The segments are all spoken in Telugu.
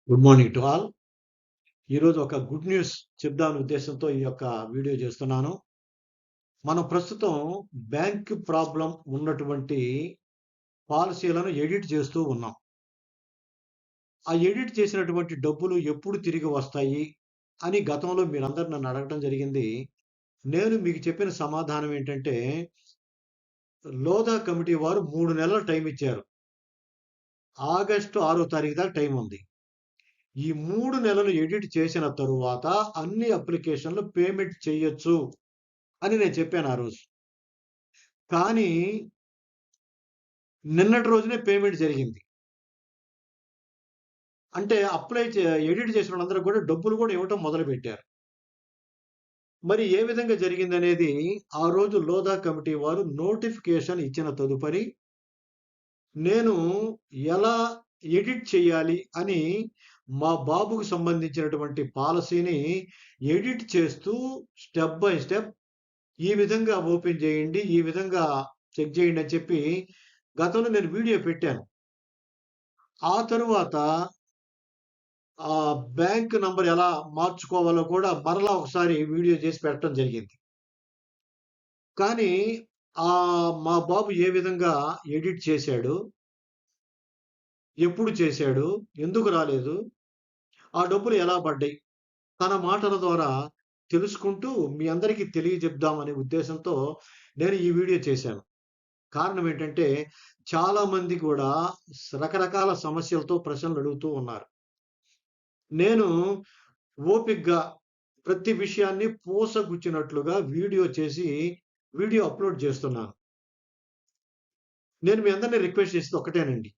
Good morning to all. ఈరోజు ఒక గుడ్ న్యూస్ చెప్దామనే ఉద్దేశంతో ఈ యొక్క వీడియో చేస్తున్నాను. మనం ప్రస్తుతం బ్యాంక్ ప్రాబ్లం ఉన్నటువంటి పాలసీలను ఎడిట్ చేస్తూ ఉన్నాం. ఆ ఎడిట్ చేసినటువంటి డబ్బులు ఎప్పుడు తిరిగి వస్తాయి అని గతంలో మీరందరూ నన్ను అడగడం జరిగింది. నేను మీకు చెప్పిన సమాధానం ఏంటంటే, లోధా కమిటీ వారు 3 నెలలు టైం ఇచ్చారు. ఆగస్టు 6వ తారీఖు దాకా టైం ఉంది. ఈ 3 నెలలు ఎడిట్ చేసిన తరువాత అన్ని అప్లికేషన్‌లు పేమెంట్ చేయొచ్చు అని నేను చెప్పాను ఆ రోజు. కానీ నిన్నటి రోజునే పేమెంట్ జరిగింది. అంటే అప్లై చే ఎడిట్ చేసిన వాళ్ళందరికి కూడా డబ్బులు కూడా ఇవ్వటం మొదలుపెట్టారు. మరి ఏ విధంగా జరిగిందనేది ఆ రోజు లోధా కమిటీ వారు నోటిఫికేషన్ ఇచ్చిన తదుపరి నేను ఎలా ఎడిట్ చేయాలి అని మా బాబుకు సంబంధించినటువంటి పాలసీని ఎడిట్ చేస్తూ స్టెప్ బై స్టెప్ ఈ విధంగా ఓపెన్ చేయండి, ఈ విధంగా చెక్ చేయండి అని చెప్పి గతంలో నేను వీడియో పెట్టాను. ఆ తరువాత బ్యాంక్ నంబర్ ఎలా మార్చుకోవాలో కూడా మరలా ఒకసారి వీడియో చేసి పెట్టడం జరిగింది. కానీ మా బాబు ఏ విధంగా ఎడిట్ చేశాడు, ఎప్పుడు చేశాడు, ఎందుకు రాలేదు, ఆ డబ్బులు ఎలా పడ్డాయి, తన మాటల ద్వారా తెలుసుకుంటూ మీ అందరికీ తెలియజెప్దామనే ఉద్దేశంతో నేను ఈ వీడియో చేశాను. కారణం ఏంటంటే చాలా మంది కూడా రకరకాల సమస్యలతో ప్రశ్నలు అడుగుతూ ఉన్నారు. నేను ఓపికగా ప్రతి విషయాన్ని పూసగుచ్చినట్లుగా వీడియో చేసి వీడియో అప్లోడ్ చేస్తున్నాను. నేను మీ అందరిని రిక్వెస్ట్ చేసేది ఒకటేనండి.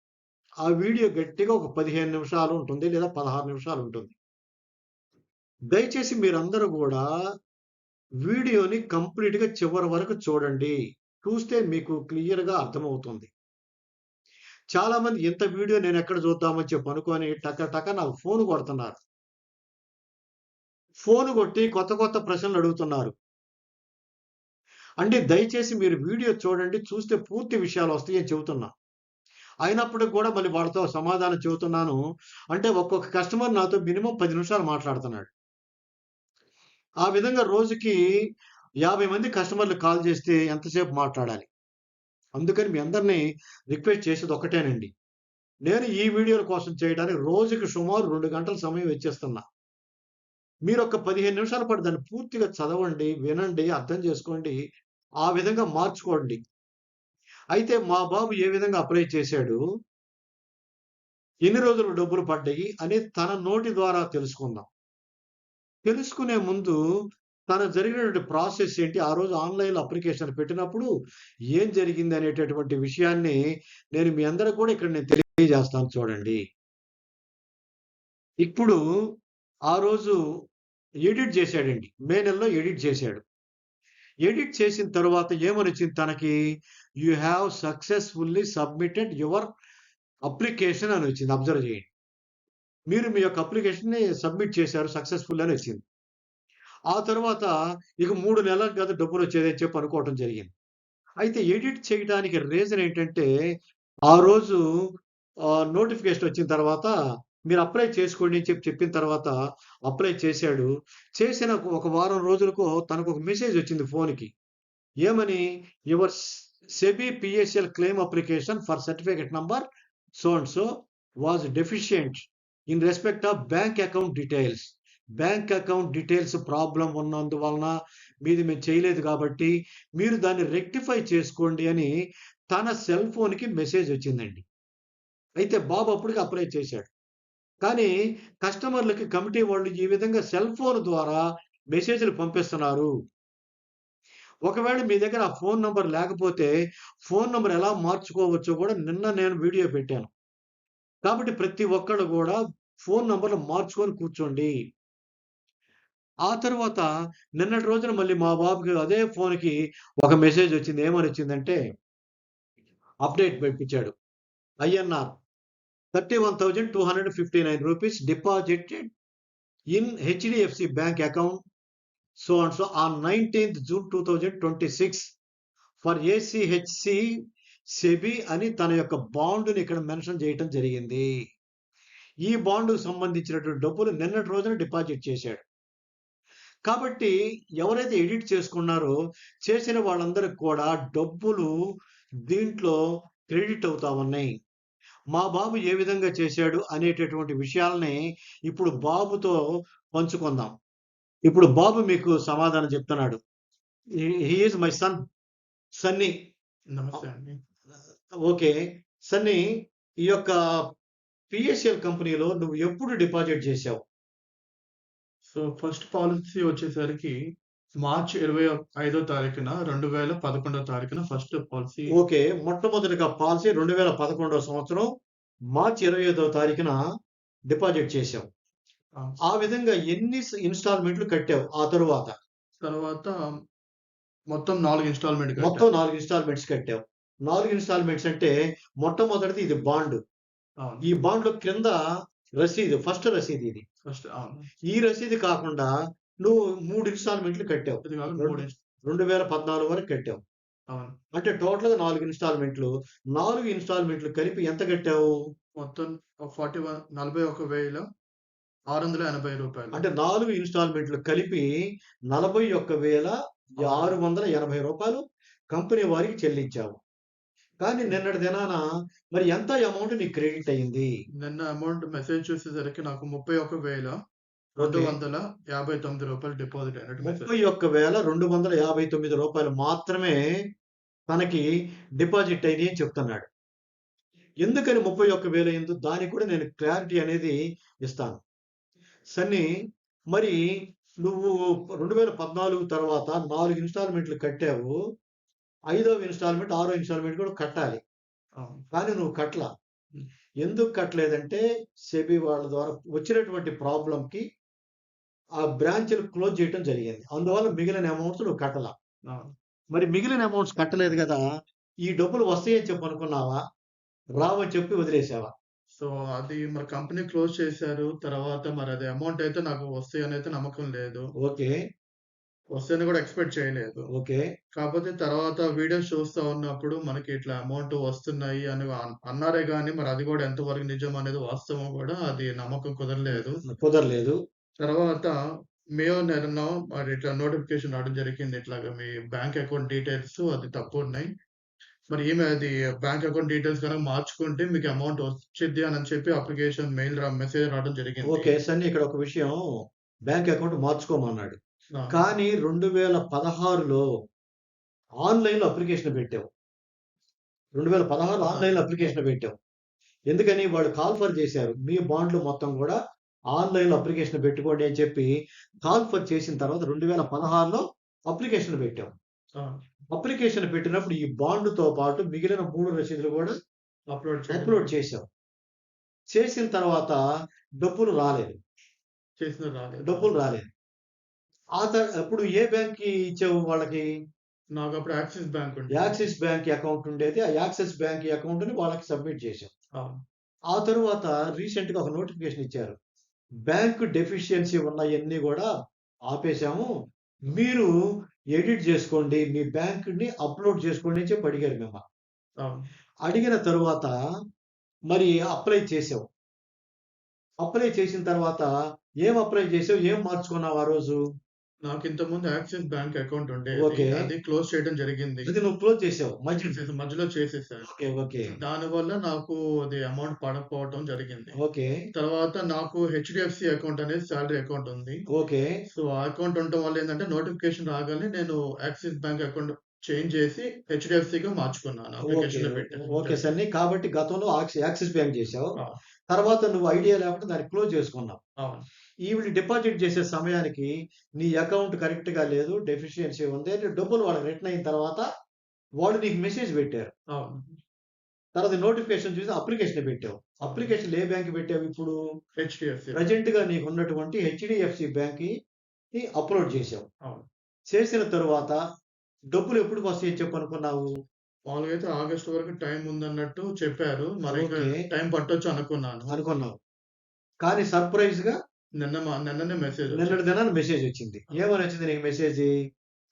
ఆ వీడియో గట్టిగా ఒక 15 నిమిషాలు ఉంటుంది లేదా 16 నిమిషాలు ఉంటుంది. దయచేసి మీరందరూ గూడా వీడియోని కంప్లీట్‌గా చివరి వరకు చూడండి. చూస్తే మీకు క్లియర్‌గా అర్థమవుతుంది. చాలామంది ఇంత వీడియో నేనెక్కడ చూద్దామని చెప్పి అనుకోని టక టక నాకు ఫోన్ కొడుతున్నారు. ఫోన్ కొట్టి కొత్త కొత్త ప్రశ్నలు అడుగుతున్నారు. అంటే దయచేసి మీరు వీడియో చూడండి. చూస్తే పూర్తి విషయాలొస్తాయి అని చెబుతున్నా. అయినప్పటికి కూడా మళ్ళీ వాళ్ళతో సమాధానం చెబుతున్నాను. అంటే ఒక్కొక్క కస్టమర్ నాతో మినిమమ్ 10 నిమిషాలు మాట్లాడుతున్నాడు. ఆ విధంగా రోజుకి 50 మంది కస్టమర్‌లు కాల్ చేస్తే ఎంతసేపు మాట్లాడాలి? అందుకని మీ అందరిని రిక్వెస్ట్ చేసేది ఒక్కటేనండి. నేను ఈ వీడియోల కోసం చేయడానికి రోజుకి సుమారు 2 గంటల సమయం వెచ్చిస్తున్నా. మీరొక 15 నిమిషాల పాటు దాన్ని పూర్తిగా చదవండి, వినండి, అర్థం చేసుకోండి. ఆ విధంగా మార్చుకోండి. అయితే మా బాబు ఏ విధంగా అప్లై చేశాడు? ఎన్ని రోజులు డబ్బులు పడ్డాయి? అనేది తన నోటి ద్వారా తెలుసుకుందాం. తెలుసుకునే ముందు తను జరిగినటువంటి ప్రాసెస్ ఏంటి? ఆ రోజు ఆన్‌లైన్‌లో అప్లికేషన్ పెట్టినప్పుడు ఏం జరిగింది అనేటటువంటి విషయాన్ని నేను మీ అందరికి కూడా ఇక్కడ నేను తెలియజేస్తాను చూడండి. ఇప్పుడు ఆ రోజు ఎడిట్ చేశాడండి. మే నెలలో ఎడిట్ చేశాడు. ఎడిట్ చేసిన తరువాత ఏమనొచ్చింది తనకి? You have successfully submitted your application అని వచ్చింది. అబ్జర్వ్ చేయండి. మీరు మీ యొక్క అప్లికేషన్‌ని సబ్మిట్ చేశారు సక్సెస్‌ఫుల్ అని వచ్చింది. ఆ తరువాత ఇక 3 నెలలకు కదా డబ్బులొచ్చేదని చెప్పి అనుకోవటం జరిగింది. అయితే ఎడిట్ చేయడానికి రీజన్ ఏంటంటే, ఆ రోజు నోటిఫికేషన్ వచ్చిన తర్వాత మీరు అప్లై చేసుకోండి అని చెప్పి చెప్పిన తర్వాత అప్లై చేశాడు. చేసిన ఒక వారం రోజులకో తనకొక మెసేజ్ వచ్చింది ఫోన్‌కి. ఏమని? Your SEBI పిఎస్ఎల్ claim application for certificate number so and so was deficient in respect of bank account details. Bank account details problem ఉన్నందువలన మీది మేము చేయలేదు కాబట్టి మీరు దాన్ని రెక్టిఫై చేసుకోండి అని తన సెల్ ఫోన్‌కి మెసేజ్ వచ్చిందండి. అయితే బాబు అప్పటికి అప్లై చేశాడు. కానీ కస్టమర్‌లకి కమిటీ వాళ్ళు ఈ విధంగా సెల్ ఫోన్ ద్వారా మెసేజ్‌లు పంపిస్తున్నారు. ఒకవేళ మీ దగ్గర ఆ ఫోన్ నంబర్ లేకపోతే, ఫోన్ నంబర్ ఎలా మార్చుకోవచ్చో కూడా నిన్న నేను వీడియో పెట్టాను. కాబట్టి ప్రతి ఒక్కళ్ళు గూడా ఫోన్ నంబర్‌లు మార్చుకొని కూర్చోండి. ఆ తరువాత నిన్నటి రోజున మళ్ళీ మా బాబుకి అదే ఫోన్‌కి ఒక మెసేజ్ వచ్చింది. ఏమనొచ్చిందంటే అప్‌డేట్ పంపించాడు. INR ₹31,259 deposited in HDFC bank account so and so on 19థ్ జూన్ 2026 ఫర్ ఏసీహెచ్‌సి సెబీ అని తన యొక్క బాండ్‌ని ఇక్కడ మెన్షన్ చేయటం జరిగింది. ఈ బాండ్‌కు సంబంధించినటువంటి డబ్బులు నిన్నటి రోజున డిపాజిట్ చేశాడు. కాబట్టి ఎవరైతే ఎడిట్ చేసుకున్నారో, చేసిన వాళ్ళందరికి కూడా డబ్బులు దీంట్లో క్రెడిట్ అవుతా ఉన్నాయి. మా బాబు ఏ విధంగా చేశాడు అనేటటువంటి విషయాల్ని ఇప్పుడు బాబుతో పంచుకుందాం. ఇప్పుడు బాబు మీకు సమాధానం చెప్తున్నాడు. He is my son. Sunny. నమస్తే అండి. ఓకే. సన్నీ, ఈ యొక్క పిఎస్ఎల్ కంపెనీలో నువ్వు ఎప్పుడు డిపాజిట్ చేశావు? సో, ఫస్ట్ పాలిసీ వచ్చేసరికి మార్చ్ 25వ తారీఖున 2011 తారీఖున ఫస్ట్ పాలిసీ. ఓకే. మొట్టమొదటిగా పాలసీ 2011 సంవత్సరం మార్చి 25వ తారీఖున డిపాజిట్ చేశావు. ఆ విధంగా ఎన్ని ఇన్‌స్టాల్‌మెంట్‌లు కట్టావు ఆ తరువాత? తర్వాత మొత్తం 4 ఇన్‌స్టాల్‌మెంట్ మొత్తం కట్టాను. 4 ఇన్‌స్టాల్‌మెంట్స్ కట్టావు. 4 ఇన్‌స్టాల్‌మెంట్స్ అంటే మొట్టమొదటిది ఇది బాండ్. అవును. ఈ బాండ్‌లో క్రింద రసీదు, ఫస్ట్ రసీదు ఇది. ఫస్ట్ అవును. ఈ రసీదు కాకుండా నువ్వు 3 ఇన్‌స్టాల్‌మెంట్‌లు కట్టావు. ఇది కాకుండా 3 2014 వరకు కట్టావు. అవును. అంటే టోటల్‌గా 4 ఇన్‌స్టాల్‌మెంట్‌లు. 4 ఇన్‌స్టాల్‌మెంట్‌లు కలిపి ఎంత కట్టావు? మొత్తం 41,680 రూపాయలు. అంటే 4 ఇన్‌స్టాల్‌మెంట్‌లు కలిపి రూ. 41,680 కంపెనీ వారికి చెల్లించావు. కానీ నిన్నటి దినాన మరి ఎంత అమౌంట్ నీకు క్రెడిట్ అయింది? నిన్న అమౌంట్ మెసేజ్ చూసేసరికి నాకు ఓకే. 31,259 రూపాయలు డిపాజిట్ అయినట్టు మెసేజ్. 31,259 రూపాయలు మాత్రమే తనకి డిపాజిట్ అయినాయి అని చెప్తున్నాడు. ఎందుకని 31,000 అయిందో దానికి కూడా నేను క్లారిటీ అనేది ఇస్తాను. సన్నీ, మరి నువ్వు 2014 తర్వాత 4 ఇన్‌స్టాల్‌మెంట్‌లు కట్టావు. ఐదవ ఇన్‌స్టాల్‌మెంట్, ఆరో ఇన్‌స్టాల్‌మెంట్ కూడా కట్టాలి. అవును. కానీ నువ్వు కట్టలా. హ్మ్. ఎందుకు కట్టలేదంటే సెబీ వాళ్ళ ద్వారా వచ్చినటువంటి ప్రాబ్లమ్‌కి ఆ బ్రాంచ్‌లు క్లోజ్ చేయటం జరిగింది. అందువల్ల మిగిలిన అమౌంట్స్ నువ్వు కట్టలా. అవును. మరి మిగిలిన అమౌంట్స్ కట్టలేదు గదా! ఈ డబ్బులు వస్తాయని చెప్పి అనుకున్నావా? రావని చెప్పి వదిలేసావా? సో, అది మరి కంపెనీ క్లోజ్ చేశారు. తర్వాత మరి అది అమౌంట్ అయితే నాకు వస్తాయనైతే నమ్మకం లేదు. ఓకే. వస్తాయని కూడా ఎక్స్‌పెక్ట్ చేయలేదు. ఓకే. కాపోతే తర్వాత వీడియోస్ చూస్తా ఉన్నప్పుడు మనకి ఇట్లా అమౌంట్ వస్తున్నాయి అని అన్నారే గానీ మరి అది కూడా ఎంతవరకు నిజం అనేది వాస్తవం కూడా అది నమ్మకం కుదరలేదు. కుదరలేదు. తర్వాత మేయో నెలలో మరి ఇట్లా నోటిఫికేషన్ రావడం జరిగింది. ఇట్లాగా మీ బ్యాంక్ అకౌంట్ డీటెయిల్స్ అది తప్పున్నాయి. మరి ఈమె అది బ్యాంక్ అకౌంట్ డీటెయిల్స్ గనక మార్చుకుంటే మీకు అమౌంట్ వచ్చిద్ది అని చెప్పి అప్లికేషన్ మెసేజ్ రావడం జరిగింది. ఓకే. సన్నీ, ఇక్కడ ఒక విషయం, బ్యాంక్ అకౌంట్ మార్చుకోమన్నాడు. ఆ! కానీ 2016లో ఆన్‌లైన్‌లో అప్లికేషన్ పెట్టావు. 2016లో ఆహా! ఆన్‌లైన్‌లో అప్లికేషన్ పెట్టావు. ఎందుకని? వాళ్ళు కాల్ ఫర్ చేశారు. మీ బాండ్‌లు మొత్తం గూడా ఆన్‌లైన్‌లో అప్లికేషన్ పెట్టుకోండి అని చెప్పి కాల్ ఫర్ చేసిన తర్వాత 2016లో అప్లికేషన్ పెట్టావు. ఆ! అప్లికేషన్ పెట్టినప్పుడు ఈ బాండ్‌తో పాటు మిగిలిన 3 రసీదులు గూడా అప్‌లోడ్ చేశావు. చేసిన తర్వాత డబ్బులు రాలేదు. చేసినా రాలేదు. డబ్బులు రాలేదు. అప్పుడు ఏ బ్యాంక్‌కి ఇచ్చావు వాళ్ళకి? నాకప్పుడు యాక్సిస్ బ్యాంక్ ఉండేది. యాక్సిస్ బ్యాంక్ అకౌంట్ ఉండేది. ఆ యాక్సిస్ బ్యాంక్ అకౌంట్‌ని వాళ్ళకి సబ్మిట్ చేశావు. అవును. ఆ తరువాత రీసెంట్‌గా ఒక నోటిఫికేషన్ ఇచ్చారు. బ్యాంక్ డెఫిషియన్సీ ఉన్నయన్నీ గూడా ఆపేసాము. మీరు ఎడిట్ జేసుకోండి. మీ బ్యాంక్‌ని అప్‌లోడ్ చేసుకోండి అని చెప్పి అడిగారు మిమ్మల్ని. అవును. అడిగిన తరువాత మరి అప్లై చేసావు. అప్లై చేసిన తర్వాత ఏం అప్లై చేసావు? ఏం మార్చుకున్నావు ఆ రోజు? నాకు ఇంతకుముందు యాక్సిస్ బ్యాంక్ అకౌంట్ ఉండేది. ఓకే. అది క్లోజ్ చేయడం జరిగింది. అది నువ్వు క్లోజ్ చేసావు మధ్యలో. మధ్యలో చేసేసారు. ఓకే. ఓకే. దానివల్ల నాకు అది అమౌంట్ పడకపోవటం జరిగింది. ఓకే. తర్వాత నాకు హెచ్‌డిఎఫ్‌సి అకౌంట్ అనేది సాలరీ అకౌంట్ ఉంది. ఓకే. సో, ఆ అకౌంట్ ఉండటం వల్ల ఏందంటే నోటిఫికేషన్ రాగానే నేను యాక్సిస్ బ్యాంక్ అకౌంట్ చేంజ్ చేసి హెచ్‌డిఎఫ్‌సిగా మార్చుకున్నాను. ఓకే. అప్లికేషన్‌లో పెట్టాను. ఓకే సన్నీ. కాబట్టి గతంలో యాక్సిస్ బ్యాంక్ చేసావు. ఆ! తర్వాత నువ్వు ఐడియా లేకుండా దాన్ని క్లోజ్ చేసుకున్నావు. అవును. ఈవిడ డిపాజిట్ చేసే సమయానికి నీ అకౌంట్ కరెక్ట్‌గా లేదు, డెఫిషియన్సీ ఉంది అని డబ్బులు వాళ్ళకి రిటర్న్ అయిన తర్వాత వాళ్ళు నీకు మెసేజ్ పెట్టారు. అవును. తర్వాత నోటిఫికేషన్ చూసి అప్లికేషన్ పెట్టావు. అప్లికేషన్‌లు ఏ బ్యాంక్‌కి పెట్టావు ఇప్పుడు? హెచ్‌డిఎఫ్‌సి. ప్రెజెంట్‌గా నీకున్నటువంటి హెచ్‌డిఎఫ్‌సి బ్యాంక్‌కి అప్‌లోడ్ చేసావు. అవును. చేసిన తరువాత డబ్బులు ఎప్పటికొస్తాయని చెప్పి అనుకున్నావు? మామూలుగా అయితే ఆగస్ట్ వరకు టైం ఉందన్నట్టు చెప్పారు. మరి ఇంకా ఓకే. టైం పట్టొచ్చు అనుకున్నాను. అనుకున్నావు. కానీ సర్ప్రైజ్‌గా నిన్ననే మెసేజ్ నిన్నటి వచ్చింది. దినాన మెసేజ్ వచ్చింది. ఏమని వచ్చింది నీకు మెసేజి?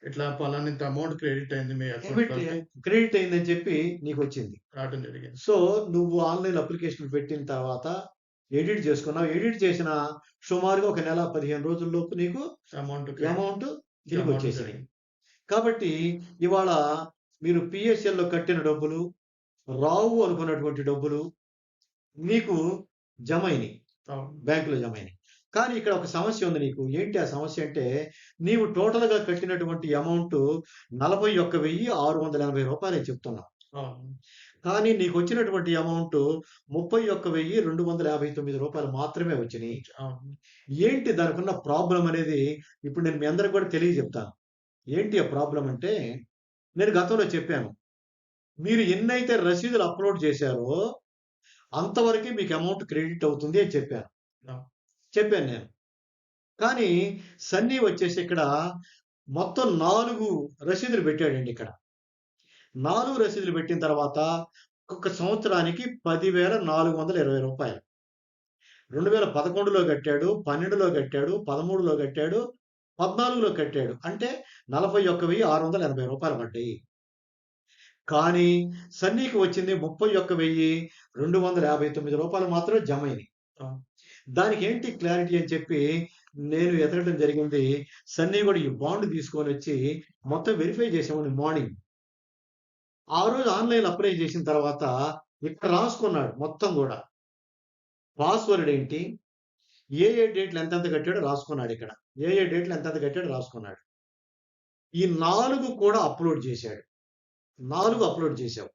ఇట్లా పలానింత అమౌంట్ క్రెడిట్ అయింది మీ డెబిట్ అకౌంట్‌లోకి క్రెడిట్ అయిందని చెప్పి నీకొచ్చింది. రావటం జరిగింది. సో, నువ్వు ఆన్‌లైన్ అప్లికేషన్ పెట్టిన తర్వాత ఎడిట్ చేసుకున్నావు. ఎడిట్ చేసిన సుమారుగా ఒక నెల 15 రోజుల్లోపు నీకు అమౌంట్ అమౌంట్ తిరిగి అమౌంట్ వచ్చేసినాయి. జరిగింది. కాబట్టి ఇవాళ మీరు పిఎస్ఎల్‌లో కట్టిన డబ్బులు, రావు అనుకున్నటువంటి డబ్బులు నీకు జమైనాయి. అవును. బ్యాంకులో జమైనాయి. కానీ ఇక్కడ ఒక సమస్య ఉంది నీకు. ఏంటి ఆ సమస్య అంటే, నీవు టోటల్‌గా కట్టినటువంటి అమౌంట్ రూ. 41,680 అని చెప్తున్నావు. అవును. కానీ నీకొచ్చినటువంటి అమౌంట్ రూ. 31,259 మాత్రమే వచ్చినియి. అవును. ఏంటి దానికున్న ప్రాబ్లమ్ అనేది ఇప్పుడు నేను మీ అందరికి కూడా తెలియజెప్తాను. ఏంటి ఆ ప్రాబ్లమ్ అంటే, నేను గతంలో చెప్పాను. మీరు ఎన్నైతే రసీదులు అప్‌లోడ్ చేశారో, అంతవరకే మీకు అమౌంట్ క్రెడిట్ అవుతుంది అని చెప్పాను. అవును. చెప్పాను నేను. కానీ సన్నీ వచ్చేసి ఇక్కడ మొత్తం 4 రసీదులు పెట్టాడండి ఇక్కడ. 4 రసీదులు పెట్టిన తర్వాత ఒక సంవత్సరానికి రూ. 10,420. 2011లో కట్టాడు, 12లో కట్టాడు, 13లో కట్టాడు, 14లో కట్టాడు. అంటే రూ. 41,680 పడ్డాయి. కానీ సన్నీకి వచ్చింది రూ. 31,259 మాత్రమే జమైనయి. అవును. దానికేంటి క్లారిటీ అని చెప్పి నేను ఎతకడం జరిగింది. సన్నీ కూడా ఈ బాండ్ తీసుకొనొచ్చి మొత్తం వెరిఫై చేసామండి మార్నింగ్. ఆ రోజు ఆన్‌లైన్‌లో అప్లై చేసిన తర్వాత ఇక్కడ రాసుకున్నాడు మొత్తం గూడా. పాస్వర్డ్ ఏంటి? ఏ డేట్‌లు ఎంతెంత కట్టాడో రాసుకున్నాడిక్కడ. ఏ డేట్‌లు ఎంతెంత కట్టాడో రాసుకున్నాడు. ఈ 4 కూడా అప్‌లోడ్ చేశాడు. 4 అప్‌లోడ్ చేశావు.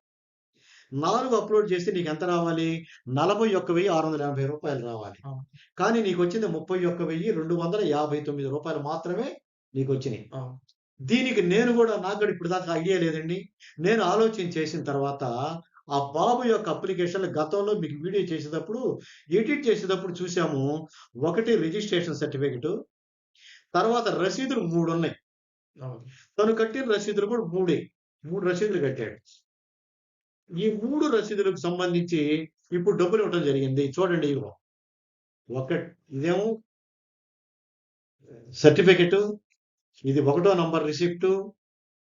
4 అప్‌లోడ్ చేస్తే నీకెంత రావాలి? రూ. 41,680 రావాలి. అవును. కానీ నీకొచ్చింది రూ. 31,259 మాత్రమే నీకొచ్చినియి. అవును. దీనికి నేను గూడా నాకు గూడా ఇప్పటిదాకా ఐడియా లేదండి. నేను ఆలోచన చేసిన తర్వాత ఆ బాబు యొక్క అప్లికేషన్‌లో గతంలో మీకు వీడియో చేసేటప్పుడు, ఎడిట్ చేసేటప్పుడు చూసాము. ఒకటి రిజిస్ట్రేషన్ సర్టిఫికేటు, తర్వాత రసీదులు 3 ఉన్నాయి. అవును. తను కట్టిన రసీదులు కూడా 3 రసీదులు కట్టాడు. ఈ 3 రసీదులకు సంబంధించి ఇప్పుడు డబ్బులు ఇవ్వటం జరిగింది. చూడండి ఇదిగో. ఇదేమో సర్టిఫికేటు, ఇది ఒకటో నంబర్ రిసిప్టు,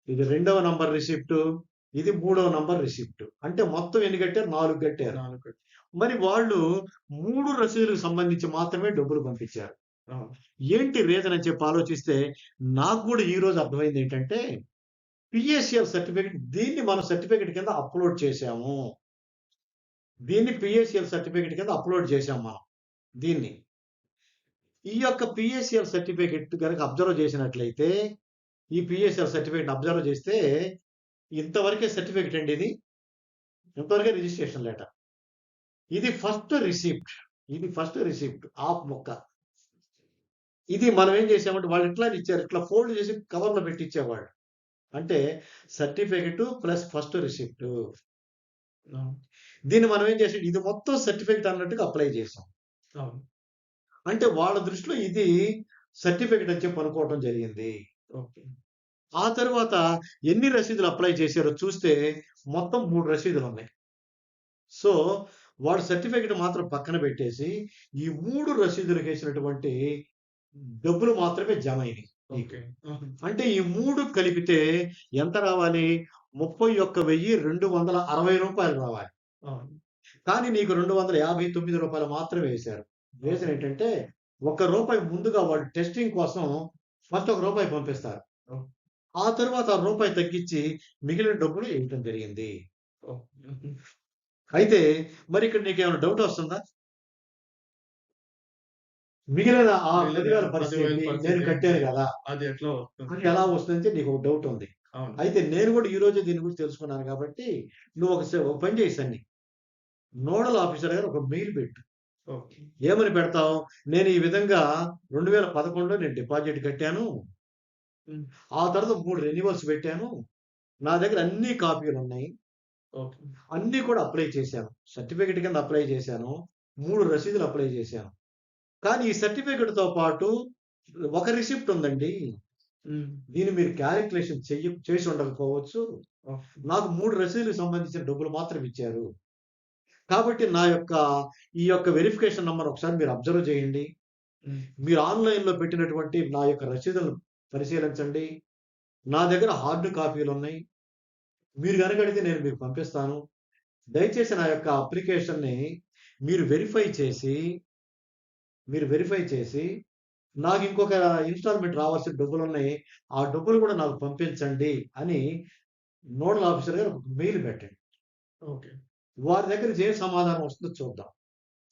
ఇది రెండవ నంబర్ రిసిప్టు, ఇది మూడవ నంబర్ రిసిప్ట్. అంటే మొత్తం ఎన్ని కట్టారు? 4 కట్టారు. 4 మరి వాళ్ళు 3 రసీదులకు సంబంధించి మాత్రమే డబ్బులు పంపించారు. అవును. ఏంటి రీజన్ అని చెప్పి ఆలోచిస్తే నాకు గూడా ఈరోజు అర్థమైంది ఏంటంటే, పిఎస్ఎల్ సర్టిఫికేట్ దీన్ని మనం సర్టిఫికేట్ కింద అప్‌లోడ్ చేశాము. దీన్ని పిఎస్ఎల్ సర్టిఫికేట్ కింద అప్‌లోడ్ చేశాం మనం దీన్ని. ఈ యొక్క పిఎస్ఎల్ సర్టిఫికేట్ గనక అబ్జర్వ్ చేసినట్లయితే, ఈ పిఎస్ఎల్ సర్టిఫికేట్‌ని అబ్జర్వ్ చేస్తే ఇంతవరకే సర్టిఫికేట్ అండి ఇది. ఇంతవరకే రిజిస్ట్రేషన్ లెటర్. ఇది ఫస్ట్ రిసిప్ట్. హాఫ్ ముక్క. ఇది మనం ఏం చేసామంటే వాళ్ళు ఇట్లానే ఇచ్చారు. ఇట్లా ఫోల్డ్ చేసి కవర్‌లో పెట్టి ఇచ్చేవాళ్ళు. అంటే సర్టిఫికేట్ ప్లస్ ఫస్ట్ రిసిప్ట్. అవును. దీన్ని మనం ఏం చేసాం ఇది మొత్తం సర్టిఫికేట్ అన్నట్టుగా అప్లై చేసాం. అవును. అంటే వాళ్ళ దృష్టిలో ఇది సర్టిఫికేట్ అని చెప్పి అనుకోవటం జరిగింది. ఓకే. ఆ తరువాత ఎన్ని రసీదులు అప్లై చేశారో చూస్తే మొత్తం 3 రసీదులున్నాయి. సో, వాడు సర్టిఫికేట్ మాత్రం పక్కన పెట్టేసి, ఈ 3 రసీదులకేసినటువంటి డబ్బులు మాత్రమే జమైనయి నీకు. ఓకే. ఆహా! అంటే ఈ 3 కలిపితే ఎంత రావాలి? రూ. 31,260 రావాలి. అవును. కానీ నీకు రూ. 259 మాత్రమే వేశారు. రీజన్ ఏంటంటే, ఒక్క రూపాయి ముందుగా వాడు టెస్టింగ్ కోసం ఫస్ట్ ఒక రూపాయి పంపిస్తారు. ఓహ్! ఆ తరువాత ఆ రూపాయి తగ్గించి మిగిలిన డబ్బులు ఇవ్వటం జరిగింది. ఓహ్! హుహు. అయితే మరి ఇక్కడ నీకేమైనా డౌట్ వస్తుందా? మిగిలిన ఆ మిగిలిన 10,000 పరిస్థితి 10,000 ఏంటి? పరిస్థితి నేను కట్టాను ఏంటి? గదా! అది ఎట్లా వస్తుంది? అని ఎలా వస్తుందంటే నీకు ఒక డౌట్ ఉంది. అవును. అయితే నేను గూడా ఈ రోజే దీని గురించి తెలుసుకున్నాను కాబట్టి, నువ్వు ఒక పని చేయి సన్ని. నోడల్ ఆఫీసర్ గారు ఒక మెయిల్ పెట్టు. ఓకే. ఏమని పెడతావు? నేను ఈ విధంగా 2011లో నేను డిపాజిట్ కట్టాను. హ్మ్. ఆ తర్వాత 3 రెన్యువల్స్ పెట్టాను. నా దగ్గర అన్ని కాపీలున్నాయి. ఓకే. అన్నీ కూడా అప్లై చేశాను. సర్టిఫికేట్ కింద అప్లై చేశాను. 3 రసీదులు అప్లై చేశాను. కానీ ఈ సర్టిఫికేట్‌తో పాటు ఒక రిసిప్ట్ ఉందండి. హ్మ్. దీన్ని మీరు కాలిక్యులేషన్ చేసి ఉండకపోవచ్చు. ఓహ్! నాకు 3 రసీదులకు సంబంధించిన డబ్బులు మాత్రం ఇచ్చారు. కాబట్టి ఈ యొక్క వెరిఫికేషన్ నంబర్ ఒకసారి మీరు అబ్జర్వ్ చేయండి. హ్మ్. మీరు ఆన్‌లైన్‌లో పెట్టినటువంటి నా యొక్క రసీదులను పరిశీలించండి. నా దగ్గర హార్డ్ కాపీలున్నాయి. మీరు గనక అడిగితే నేను మీకు పంపిస్తాను. దయచేసి నా యొక్క అప్లికేషన్‌ని మీరు వెరిఫై చేసి మీరు వెరిఫై చేసి నాకు ఇంకొక ఇన్‌స్టాల్‌మెంట్ రావాల్సిన డబ్బులున్నాయి. ఆ డబ్బులు కూడా నాకు పంపించండి అని నోడల్ ఆఫీసర్ గారు ఒక మెయిల్ పెట్టండి. ఓకే. వారి దగ్గర నుంచి ఏం సమాధానం వస్తుందో చూద్దాం.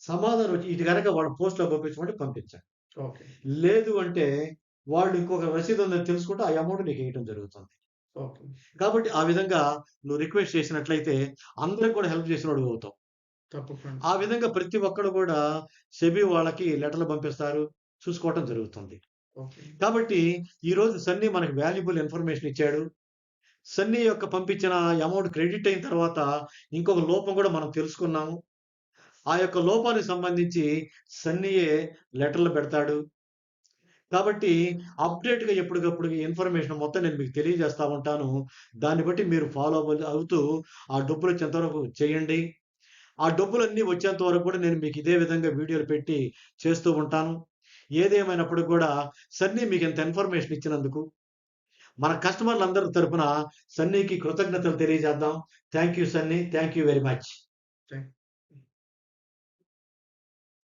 సమాధానం వచ్చి ఇది గనక వాళ్ళు పోస్ట్‌లో పంపించమంటే పంపించండి. ఓకే. లేదు అంటే వాళ్ళు ఇంకొక రసీదు ఉందని తెలుసుకుంటే ఆ అమౌంట్ నీకేయటం జరుగుతుంది. ఓకే. కాబట్టి ఆ విధంగా నువ్వు రిక్వెస్ట్ చేసినట్లయితే అందరికి కూడా హెల్ప్ చేసినోడివి అవుతావు. తప్పకుండా. ఆ విధంగా ప్రతి ఒక్కడు కూడా సెబీ వాళ్ళకి లెటర్‌లు పంపిస్తారు. చూసుకోవటం జరుగుతుంది. ఓకే. కాబట్టి ఈరోజు సన్నీ మనకు వాల్యుబుల్ ఇన్ఫర్మేషన్ ఇచ్చాడు. సన్నీ యొక్క పంపించిన అమౌంట్ క్రెడిట్ అయిన తర్వాత ఇంకొక లోపం కూడా మనం తెలుసుకున్నాము. ఆ యొక్క లోపానికి సంబంధించి సన్నీయే లెటర్‌లు పెడతాడు. కాబట్టి అప్‌డేట్‌గా ఎప్పటికప్పుడు ఈ ఇన్ఫర్మేషన్ మొత్తం నేను మీకు తెలియజేస్తా ఉంటాను. దాన్ని బట్టి మీరు ఫాలో అవుతూ ఆ డబ్బులొచ్చేంత వరకు చేయండి. ఆ డబ్బులన్నీ వచ్చేంత వరకు కూడా నేను మీకు ఇదే విధంగా వీడియోలు పెట్టి చేస్తూ ఉంటాను. ఏదేమైనప్పటికి కూడా సన్నీ మీకింత ఇన్ఫర్మేషన్ ఇచ్చినందుకు మన కస్టమర్‌లందరి తరపున సన్నీకి కృతజ్ఞతలు తెలియజేద్దాం. Thank you Sunny. Thank you very much. Thank